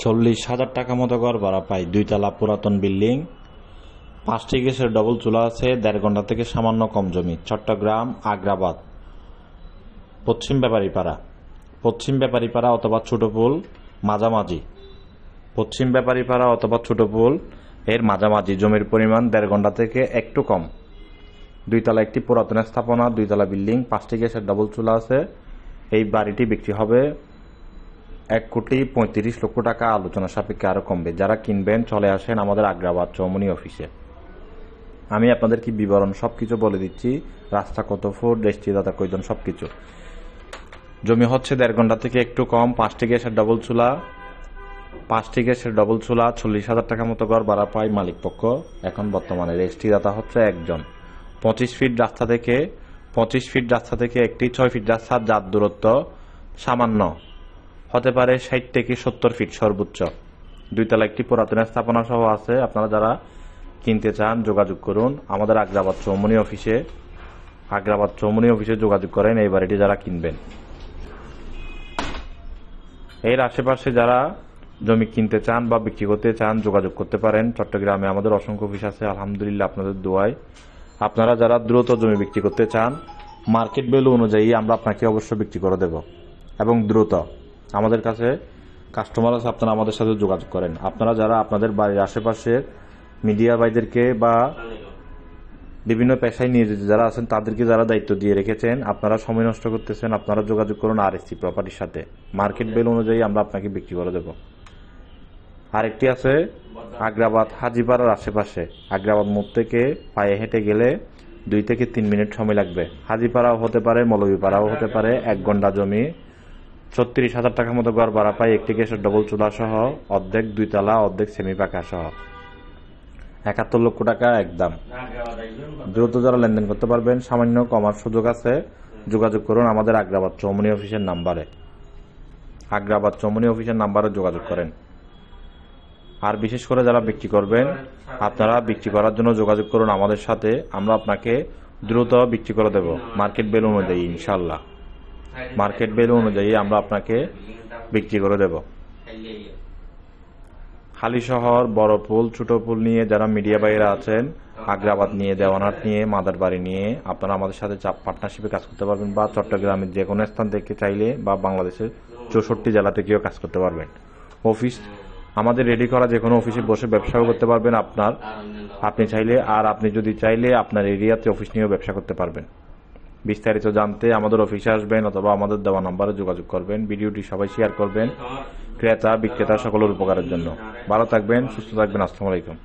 40,000 টাকা মতো ঘর ভাড়া পাই, 2 তলা পুরাতন বিল্ডিং, 5টি গ্যাসের ডবল চুলা আছে, 1.5 ঘন্টা থেকে সামান্য কম জমি, চট্টগ্রাম আগ্রাবাদ, পশ্চিম ব্যাপারীপাড়া অথবা ছোটপুল মাঝামাঝি, পশ্চিম ব্যাপারীপাড়া অথবা ছোটপুল এর মাঝামাঝি, জমির পরিমাণ 1.5 ঘন্টা থেকে একটু কম, 2 তলা একটি পুরাতন স্থাপনা, 2 তলা বিল্ডিং, 5টি গ্যাসের ডবল চুলা আছে। এই বাড়িটি বিক্রি হবে 1,35,00,000 টাকা, আলোচনা সাপেক্ষে আরো কমবে। যারা কিনবেন চলে আসেন আমাদের আগ্রাবাদ চৌমনি অফিসে। আমি আপনাদের কি বিবরণ সবকিছু বলে দিচ্ছি, রাস্তা কত ফুট, রেজিস্ট্রিদাতা কয়জন, সবকিছু। জমি হচ্ছে 1.5 ঘন্টা থেকে একটু কম, 5টি গ্যাসের ডবল চুলা, 40,000 টাকা মতো ঘর ভাড়া পায় মালিক পক্ষ। এখন বর্তমানে রেজিস্ট্রিদাতা হচ্ছে একজন। 25 ফিট রাস্তা থেকে একটি 6 ফিট রাস্তার যার দূরত্ব সামান্য হতে পারে 60 থেকে 70 ফিট সর্বোচ্চ। 2 তলা একটি পুরাতন স্থাপনা সহ আছে। আপনারা যারা কিনতে চান যোগাযোগ করুন আমাদের আগ্রাবাদ চৌমনি অফিসে যোগাযোগ করেন এই বাড়িটি যারা কিনবেন। এর আশেপাশে যারা জমি কিনতে চান বা বিক্রি করতে চান যোগাযোগ করতে পারেন। চট্টগ্রামে আমাদের অসংখ্য অফিস আছে, আলহামদুলিল্লাহ আপনাদের দোয়ায়। আপনারা যারা দ্রুত জমি বিক্রি করতে চান, মার্কেট ভ্যালু অনুযায়ী আমরা আপনাকে অবশ্যই বিক্রি করে দেব এবং দ্রুত। আমাদের কাছে কাস্টমার আছে, আপনারা আমাদের সাথে যোগাযোগ করেন। আপনারা যারা আপনাদের বাড়ির আশেপাশের মিডিয়া ভাইদেরকে বা বিভিন্ন পেশায় নিয়োজিত যারা আছেন তাদেরকে যারা দায়িত্ব দিয়ে রেখেছেন, আপনারা সময় নষ্ট করতেছেন, আপনারা যোগাযোগ করুন আরএসসি প্রপার্টির সাথে। মার্কেট ভ্যালু অনুযায়ী আমরা আপনাকে বিক্রি করে দেব। আরেকটি আছে আগ্রাবাদ হাজিপাড়ার আশেপাশে। আগ্রাবাদ মোড় থেকে পায়ে হেঁটে গেলে 2 থেকে 3 মিনিট সময় লাগবে। হাজিপাড়াও হতে পারে, মৌলভীপাড়াও হতে পারে। 1 ঘন্টা জমি, 36,000 টাকা মতো ঘর ভাড়া পাই, একটি গ্যাসের ডবল চুলা সহ, অর্ধেক 2 তলা, অর্ধেক সেমি পাকা সহ, 71 লক্ষ টাকা একদম। দ্রুত যারা লেনদেন করতে পারবেন, সামান্য কমার সুযোগ আছে, যোগাযোগ করুন আমাদের আগ্রাবাদ চৌমনি অফিসের নাম্বারে যোগাযোগ করেন। আর বিশেষ করে যারা বিক্রি করবেন, আপনারা বিক্রি করার জন্য যোগাযোগ করুন আমাদের সাথে, আমরা আপনাকে দ্রুত বিক্রি করে দেব মার্কেট ভ্যালু অনুযায়ী। ইনশাআল্লাহ মার্কেট ভ্যালু অনুযায়ী আমরা আপনাকে বিক্রি করে দেব। হালিশহর, বড়পুল, ছোটপুল নিয়ে যারা মিডিয়া বাইরে আছেন, আগ্রাবাদ নিয়ে, দেওয়ানহাট নিয়ে, মাদারবাড়ি নিয়ে আপনারা আমাদের সাথে পার্টনারশিপে কাজ করতে পারবেন, বা চট্টগ্রামের যে কোনো স্থান থেকে চাইলে বা বাংলাদেশের 64 জেলা থেকেও কাজ করতে পারবেন। অফিস আমাদের রেডি করা যে কোনো অফিসে বসে ব্যবসাও করতে পারবেন আপনি চাইলে। আর আপনি যদি চাইলে আপনার এরিয়াতে অফিস নিয়েও ব্যবসা করতে পারবেন। বিস্তারিত জানতে আমাদের অফিসে আসবেন অথবা আমাদের দেওয়া নাম্বারে যোগাযোগ করবেন। ভিডিওটি সবাই শেয়ার করবেন, ক্রেতা বিক্রেতা সকলের উপকারের জন্য। ভালো থাকবেন, সুস্থ থাকবেন। আসসালামু আলাইকুম।